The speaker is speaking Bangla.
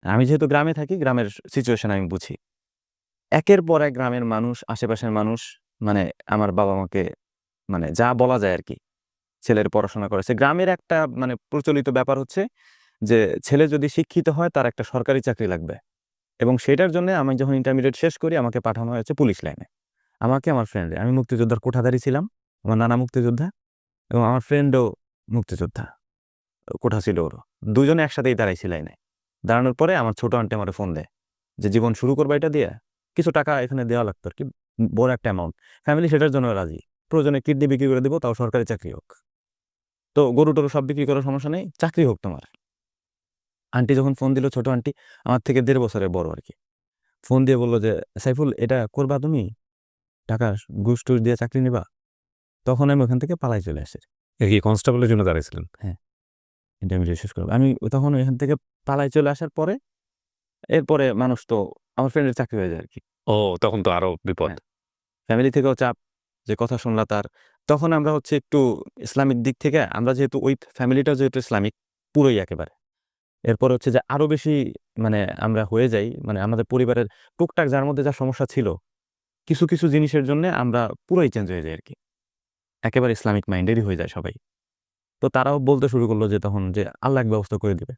আমি যেহেতু গ্রামে থাকি, গ্রামের সিচুয়েশন আমি বুঝি। একের পর এক গ্রামের মানুষ, আশেপাশের মানুষ মানে আমার বাবা-মাকে মানে যা বলা যায় আরকি, ছেলের পড়াশোনা করেছে। গ্রামের একটা মানে প্রচলিত ব্যাপার হচ্ছে যে, ছেলে যদি শিক্ষিত হয় তার একটা সরকারি চাকরি লাগবে এবং সেটার জন্যে আমি যখন ইন্টারমিডিয়েট শেষ করি আমাকে পাঠানো হয়েছে পুলিশ লাইনে। আমাকে, আমার ফ্রেন্ডরে। আমি মুক্তিযোদ্ধার কোঠাধারী ছিলাম। আমার নানা মুক্তিযোদ্ধা এবং আমার ফ্রেন্ডও মুক্তিযোদ্ধা। কোঠা ছিল ওরও। ২ জনে একসাথেই দাঁড়াইছি লাইনে। দাঁড়ানোর পরে আমার ছোট আন্টি আমারে ফোন দেয় যে, "জীবন শুরু করবা এটা দিয়ে?" কিছু টাকা এখানে দেওয়া লাগতো আরকি। বড় একটা অ্যামাউন্ট। ফ্যামিলি সেটার জন্য রাজি। প্রয়োজনে কিডনি বিক্রি করে দিব, তাও সরকারি চাকরি হোক। তো গরু-টরু সব বিক্রি করার সমস্যা নেই, চাকরি হোক তোমার। আন্টি যখন ফোন দিল, ছোট আন্টি, আমার থেকে ১.৫ বছরের বড় আরকি। ফোন দিয়ে বলল যে, "সাইফুল, এটা করবা তুমি? টাকা ঘুষ-টুস দিয়ে চাকরি নিবা?" তখন আমি ওখান থেকে পালায় চলে আসি। এ কি কনস্টেবলের জন্য দাঁড়াইছিলেন? হ্যাঁ, ইন্টারমিডিয়েট শেষ করব। আমি তখন ওইখান থেকে পালায় চলে আসার পরে, এরপরে মানুষ তো আমার ফ্রেন্ডের চাকরি হয়ে যায় আরকি। ও তখন তো আরো বিপদ। হ্যাঁ, ফ্যামিলি থেকেও চাপ যে কথা শুনলা তার। তখন আমরা হচ্ছে একটু ইসলামিক দিক থেকে আমরা যেহেতু ওই ফ্যামিলিটাও যেহেতু ইসলামিক পুরোই একেবারে। এরপর হচ্ছে যে আরো বেশি মানে আমরা হয়ে যাই মানে আমাদের পরিবারের টুকটাক যার মধ্যে যা সমস্যা ছিল, কিছু, কিছু জিনিসের জন্যে আমরা পুরাই চেঞ্জ হয়ে যাই আরকি। একেবারে ইসলামিক মাইন্ডেরই হয়ে যায় সবাই। তো তারাও বলতে শুরু করল যে তখন যে আল্লাহ এক ব্যবস্থা করে দিবে।